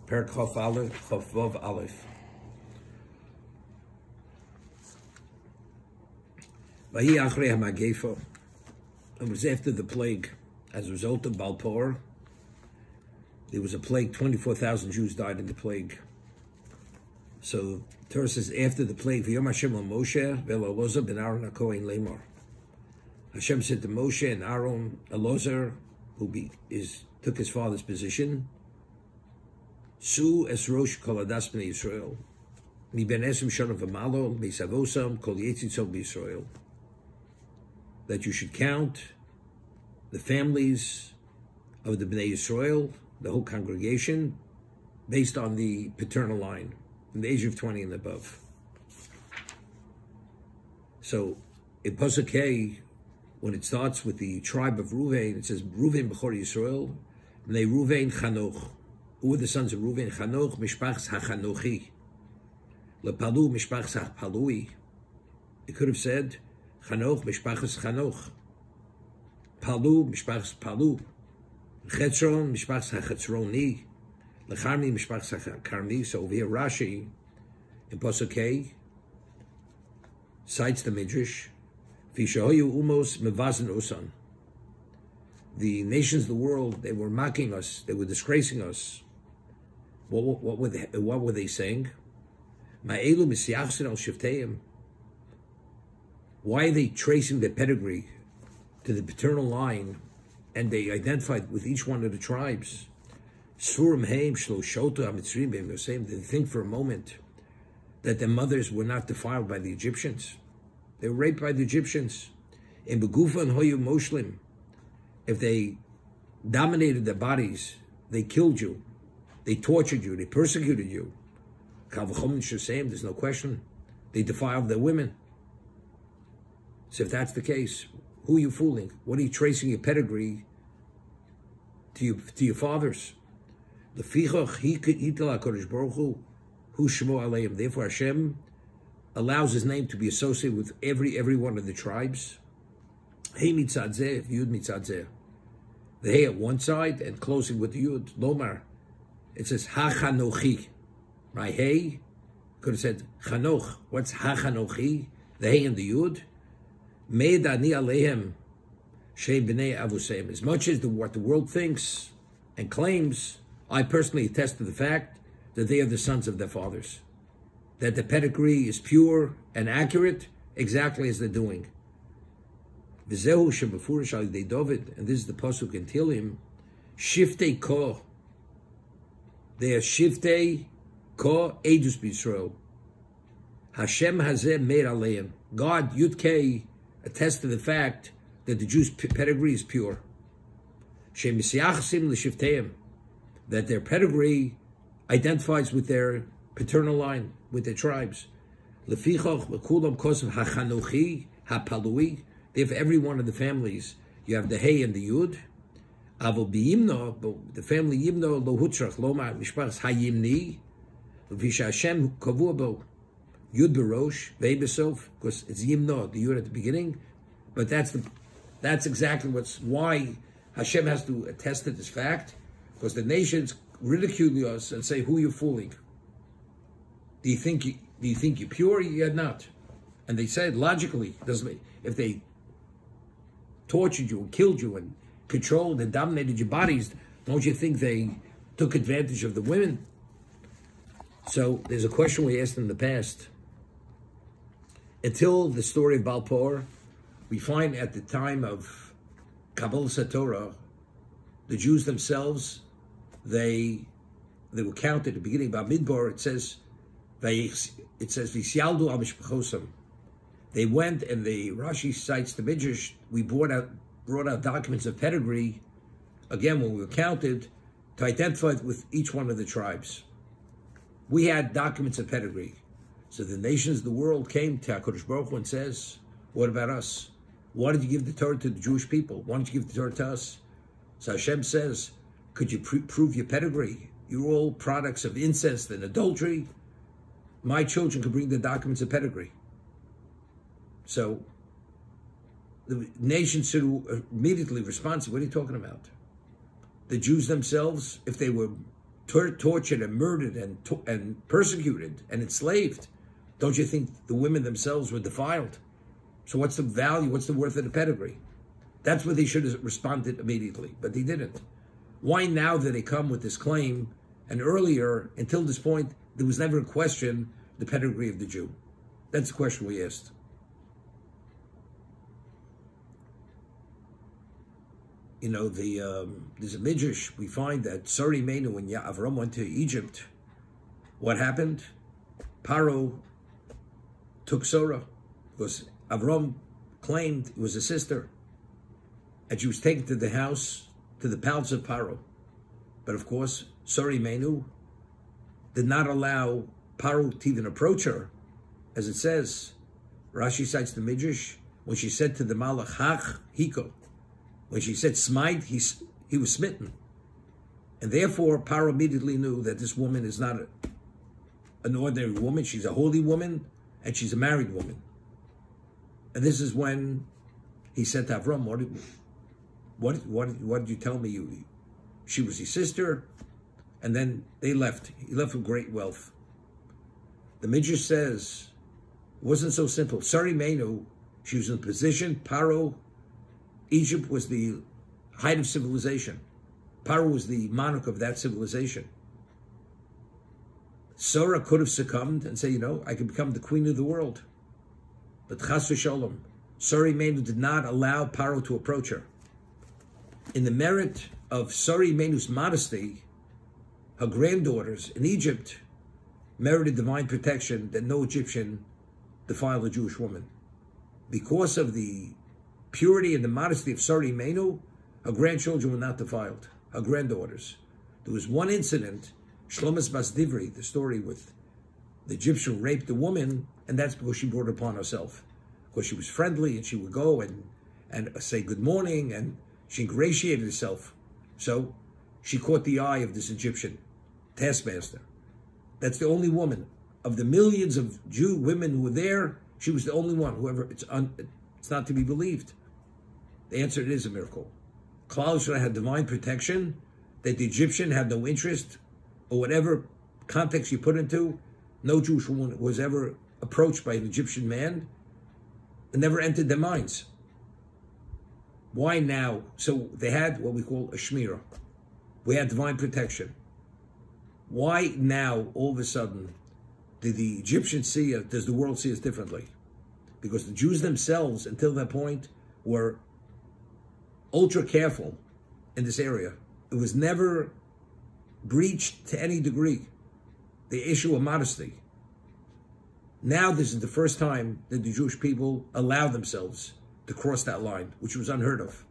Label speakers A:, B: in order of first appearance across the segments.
A: Perek Chof Aleph, Chof Vav Aleph. Vahi Achrei HaMagefa. It was after the plague. As a result of Balpor, there was a plague. 24,000 Jews died in the plague. So Torah says after the plague, V'yom Hashem Moshe ve'Elazar ben Aaron HaKohen Lemar. Hashem said to Moshe and Aaron, Elazar, who took his father's position, Su es rosh kol adas b'nei Yisrael, mi ben esem shana v'malo, me'savosam kol yetzitzom b'Yisrael, that you should count the families of the Bnei Yisrael, the whole congregation, based on the paternal line, from the age of 20 and above. So, in Pasuk K, when it starts with the tribe of Ruvain, it says, Ruvain b'chor Yisrael, Bnei Ruvain Chanoch. Who were the sons of Ruvain? Chanoch mishpachas hachanochi. Lepalu mishpachas hapalui. It could have said, Chanoch mishpachas Chanoch. Palu mishpachas Palu. Chetzron mishpachas hachetzroni. Lecharmi mishpachas hakarmi. So over here Rashi, in Pasuk K, cites the Midrash, Vishahoyu umos mevazin osan. The nations of the world, they were mocking us, they were disgracing us. What were they saying? Ma'elu misyachsin al shivteim. Why are they tracing their pedigree to the paternal line, and they identified with each one of the tribes? Surim heim shloshota hamitzrim beim yosem. They think for a moment that their mothers were not defiled by the Egyptians. They were raped by the Egyptians. In begufa and hoyu moshlim. If they dominated their bodies, they killed you, they tortured you, they persecuted you. There's no question. They defiled their women. So if that's the case, who are you fooling? What are you tracing your pedigree to your fathers? Therefore Hashem allows his name to be associated with every one of the tribes. Hey mitzadzeh, yud mitzadzeh. The hey at one side and closing with the yud. Lomar, it says hachanochi. My hey could have said chanoch. What's hachanochi? The hey and the yud. Meidani alehem shei b'nei avusem. As much as what the world thinks and claims, I personally attest to the fact that they are the sons of their fathers. That the pedigree is pure and accurate, exactly as they're doing. V'zehu shebefurish al yidei David, and this is the pasuk in Tehillim, shiftei ko. They are shiftei ko edus b'Yisrael. Hashem hazeh meir aleim. God, Yud Kei, attests to the fact that the Jews' pedigree is pure. Shemisyachsim l'shifteim, that their pedigree identifies with their paternal line, with their tribes. Lefichoch v'kulam kosav hachanochi hapalui. If every one of the families, you have the Hey and the Yud, Avol b'yimno, but the family Yimno lo hutzrach loma mishpachas hayimni, v'visha Hashem kavua bo Yud b'rosh v'Hei b'sof, because it's Yimno, the Yud at the beginning, but that's exactly why Hashem has to attest to this fact, because the nations ridicule us and say, "Who are you fooling? Do you think you're pure? You're not." And they said logically, if they tortured you and killed you and controlled and dominated your bodies, don't you think they took advantage of the women? So there's a question we asked in the past. Until the story of Balpor, we find at the time of Kabbalas Torah, the Jews themselves, they were counted at the beginning of Midbar. It says Visyaldu al mishpachosam. They went, and the Rashi cites the Midrash. We brought out documents of pedigree, again, when we were counted, to identify with each one of the tribes. We had documents of pedigree. So the nations of the world came to HaKadosh Baruch Hu and says, what about us? Why did you give the Torah to the Jewish people? Why don't you give the Torah to us? So Hashem says, could you prove your pedigree? You're all products of incest and adultery. My children could bring the documents of pedigree. So the nation should immediately respond. What are you talking about? The Jews themselves, if they were tortured and murdered and persecuted and enslaved, don't you think the women themselves were defiled? So what's the value, what's the worth of the pedigree? That's what they should have responded immediately, but they didn't. Why now do they come with this claim? And earlier, until this point, there was never a question the pedigree of the Jew. That's the question we asked. You know, there's a midrash, we find that Sari Menu, when Avram went to Egypt, what happened? Paro took Sarah, because Avram claimed it was a sister, and she was taken to the house, to the palace of Paro. But of course, Sari Menu did not allow Paro to even approach her, as it says. Rashi cites the midrash when she said to the Malach, Hach Hiko. When she said smite, he was smitten. And therefore, Paro immediately knew that this woman is not an ordinary woman. She's a holy woman, and she's a married woman. And this is when he said to Avram, what did you tell me? She was his sister. And then they left. He left with great wealth. The Midrash says, it wasn't so simple. Sari Menu, she was in a position, Paro, Egypt was the height of civilization. Paro was the monarch of that civilization. Sarah could have succumbed and say, I could become the queen of the world. But Chas v'sholom, Sari Menu did not allow Paro to approach her. In the merit of Sari Menu's modesty, her granddaughters in Egypt merited divine protection that no Egyptian defiled a Jewish woman. Because of the purity and the modesty of Sari Menu, her grandchildren were not defiled, her granddaughters. There was one incident, Shlomis Bas Divri, the story with the Egyptian raped a woman, and that's because she brought it upon herself. Because she was friendly, and she would go and say good morning, and she ingratiated herself. So she caught the eye of this Egyptian taskmaster. That's the only woman. Of the millions of Jew women who were there, she was the only one. It's not to be believed. The answer, it is a miracle. Klal Yisrael had divine protection that the Egyptian had no interest, or whatever context you put into, no Jewish woman was ever approached by an Egyptian man. It never entered their minds. Why now? So they had what we call a shmirah. We had divine protection. Why now, all of a sudden, did the Egyptians see us, does the world see us differently? Because the Jews themselves, until that point, were ultra careful in this area. It was never breached to any degree. The issue of modesty. Now this is the first time that the Jewish people allow themselves to cross that line, which was unheard of.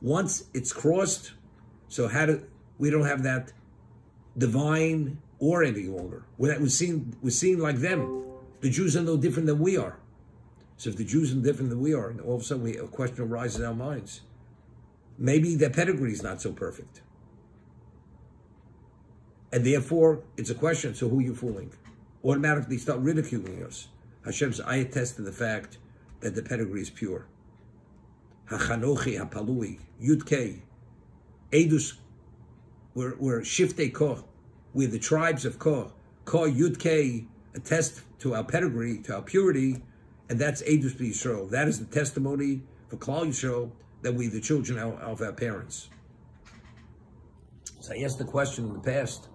A: Once it's crossed, so we don't have that divine or any longer. We're seen like them. The Jews are no different than we are. So if the Jews are different than we are, and all of a sudden a question arises in our minds. Maybe their pedigree is not so perfect. And therefore, it's a question, so who are you fooling? Automatically start ridiculing us. Hashem says, I attest to the fact that the pedigree is pure. Hachanochi, Hapalui, Yud-Kei, Edus, we're Shiftei Koh, we're the tribes of Koh. Koh, Yud-Kei, attest to our pedigree, to our purity, and that's Edus B'Yisrael. That is the testimony for Klal Yisrael that we, the children of our parents. So I asked the question in the past.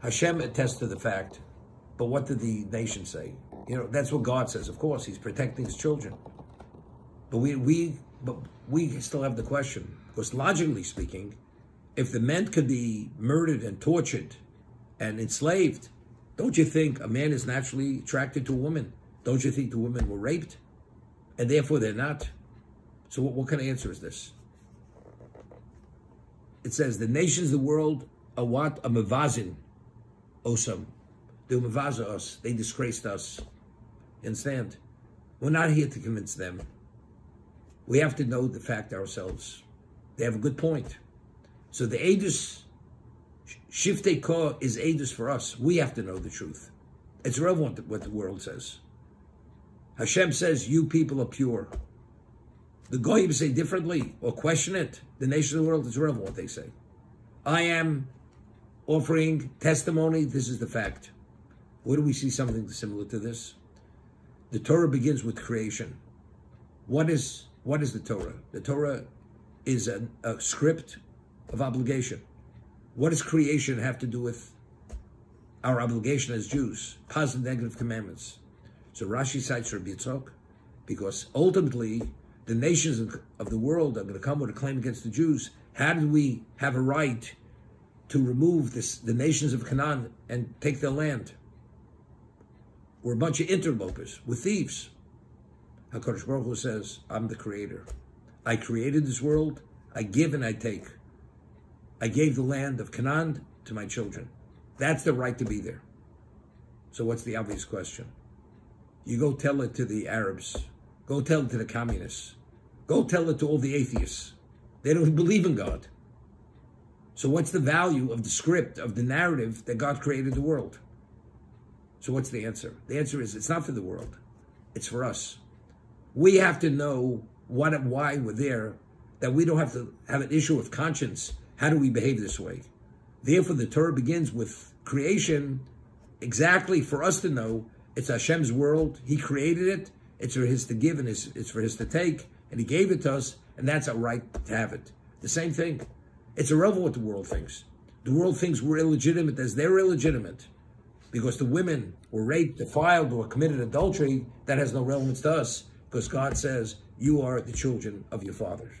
A: Hashem attests to the fact, but what did the nation say? That's what God says. Of course, He's protecting His children. But we still have the question, because logically speaking, if the men could be murdered and tortured and enslaved, don't you think a man is naturally attracted to a woman? Don't you think the women were raped? And therefore they're not? So what kind of answer is this? It says, the nations of the world are what? A mevazin. Osam. They mevaza us. They disgraced us. You understand? We're not here to convince them. We have to know the fact ourselves. They have a good point. So the Edus, Shiftei Koh is Edus for us. We have to know the truth. It's relevant what the world says. Hashem says, you people are pure. The Goyim say differently or question it. The nation of the world is relevant what they say. I am offering testimony. This is the fact. Where do we see something similar to this? The Torah begins with creation. What is the Torah? The Torah is a script of obligation. What does creation have to do with our obligation as Jews? Positive, negative commandments. So Rashi cites Rabbi Yitzchok because ultimately the nations of the world are going to come with a claim against the Jews. How did we have a right to remove the nations of Canaan and take their land? We're a bunch of interlopers. We're thieves. HaKadosh Baruch Hu says, I'm the creator. I created this world. I give and I take. I gave the land of Canaan to my children. That's the right to be there. So what's the obvious question? You go tell it to the Arabs. Go tell it to the communists. Go tell it to all the atheists. They don't believe in God. So what's the value of the script, of the narrative that God created the world? So what's the answer? The answer is it's not for the world. It's for us. We have to know what and why we're there, that we don't have to have an issue of conscience. How do we behave this way? Therefore, the Torah begins with creation exactly for us to know it's Hashem's world. He created it. It's for His to give and it's for His to take. And He gave it to us, and that's our right to have it. The same thing. It's irrelevant what the world thinks. The world thinks we're illegitimate as they're illegitimate because the women were raped, defiled, or committed adultery. That has no relevance to us because God says, you are the children of your fathers.